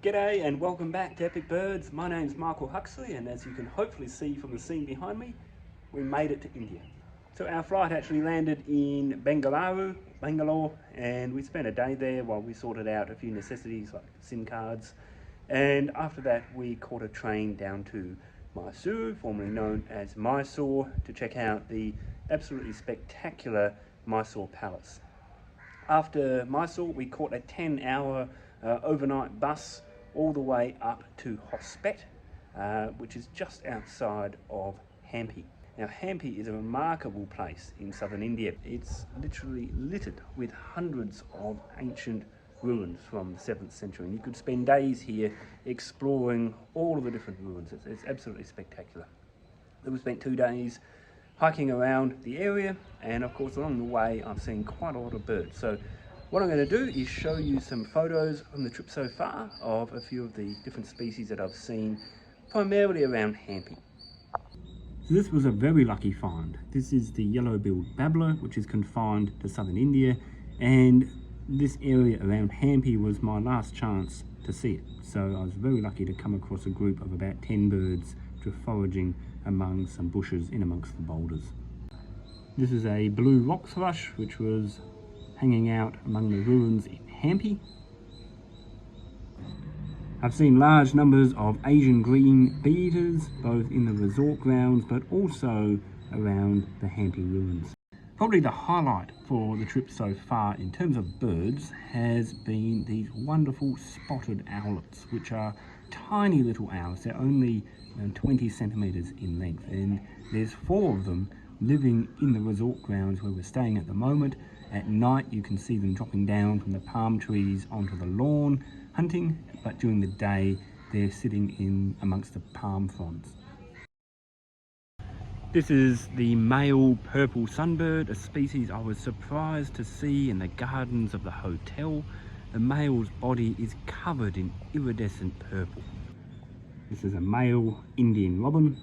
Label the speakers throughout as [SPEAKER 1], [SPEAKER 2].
[SPEAKER 1] G'day and welcome back to Epic Birds. My name's Michael Huxley, and as you can hopefully see from the scene behind me, we made it to India. So our flight actually landed in Bengalaru, Bangalore, and we spent a day there while we sorted out a few necessities like SIM cards. And after that we caught a train down to Mysuru, formerly known as Mysore, to check out the absolutely spectacular Mysore Palace. After Mysore, we caught a 10-hour overnight bus all the way up to Hospet, which is just outside of Hampi. Now, Hampi is a remarkable place in southern India. It's literally littered with hundreds of ancient ruins from the 7th century, and you could spend days here exploring all of the different ruins. It's absolutely spectacular. We spent 2 days hiking around the area, and of course along the way I've seen quite a lot of birds. So what I'm going to do is show you some photos from the trip so far of a few of the different species that I've seen, primarily around Hampi. So this was a very lucky find. This is the yellow-billed babbler, which is confined to southern India, and this area around Hampi was my last chance to see it. So I was very lucky to come across a group of about 10 birds just foraging among some bushes in amongst the boulders. This is a blue rock thrush which was hanging out among the ruins in Hampi. I've seen large numbers of Asian green bee-eaters, both in the resort grounds but also around the Hampi ruins. Probably the highlight for the trip so far in terms of birds has been these wonderful spotted owlets, which are tiny little owls. They're only 20 centimeters in length, and there's 4 of them living in the resort grounds where we're staying at the moment. At night you can see them dropping down from the palm trees onto the lawn hunting, but during the day they're sitting in amongst the palm fronds. This is the male purple sunbird, a species I was surprised to see in the gardens of the hotel. The male's body is covered in iridescent purple. This is a male Indian robin.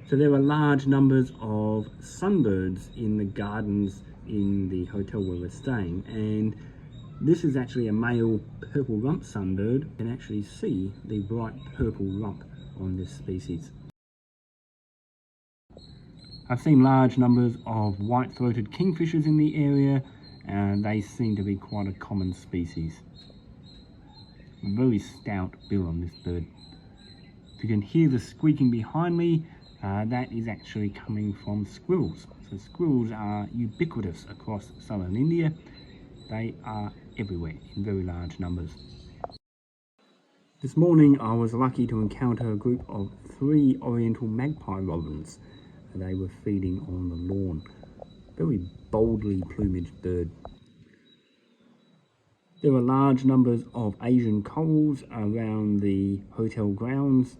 [SPEAKER 1] So there are large numbers of sunbirds in the gardens in the hotel where we're staying, and this is actually a male purple rump sunbird. You can actually see the bright purple rump on this species. I've seen large numbers of white-throated kingfishers in the area, and they seem to be quite a common species. A very stout bill on this bird. If you can hear the squeaking behind me, that is actually coming from squirrels. So squirrels are ubiquitous across southern India. They are everywhere in very large numbers. This morning I was lucky to encounter a group of 3 oriental magpie robins. They were feeding on the lawn. Very boldly plumaged bird. There are large numbers of Asian corals around the hotel grounds.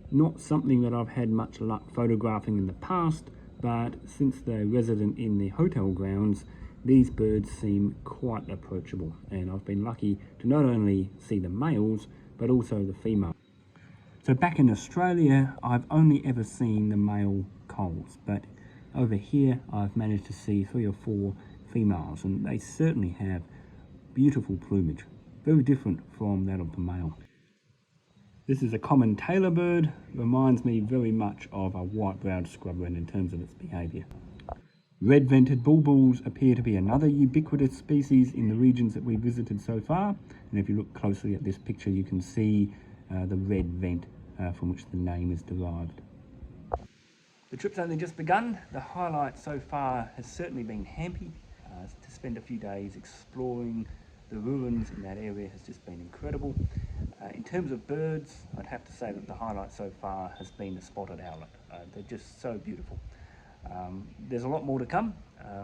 [SPEAKER 1] Not something that I've had much luck photographing in the past, but since they're resident in the hotel grounds, these birds seem quite approachable, and I've been lucky to not only see the males, but also the female. So back in Australia, I've only ever seen the male corals, but over here I've managed to see 3 or 4 females, and they certainly have beautiful plumage, very different from that of the male. This is a common tailor bird, reminds me very much of a white-browed scrub wren in terms of its behaviour. Red-vented bulbuls appear to be another ubiquitous species in the regions that we visited so far, and if you look closely at this picture you can see the red vent from which the name is derived. The trip's only just begun. The highlight so far has certainly been Hampi. To spend a few days exploring the ruins in that area has just been incredible. In terms of birds, I'd have to say that the highlight so far has been the spotted owlet. They're just so beautiful. There's a lot more to come.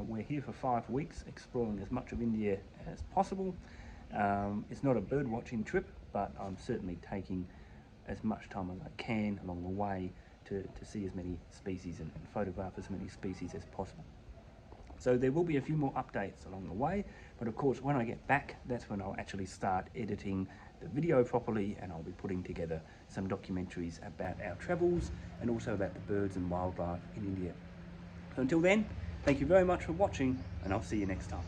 [SPEAKER 1] We're here for 5 weeks exploring as much of India as possible. It's not a bird watching trip, but I'm certainly taking as much time as I can along the way to see as many species and photograph as many species as possible. So there will be a few more updates along the way, but of course when I get back, that's when I'll actually start editing the video properly, and I'll be putting together some documentaries about our travels and also about the birds and wildlife in India. So until then, thank you very much for watching, and I'll see you next time.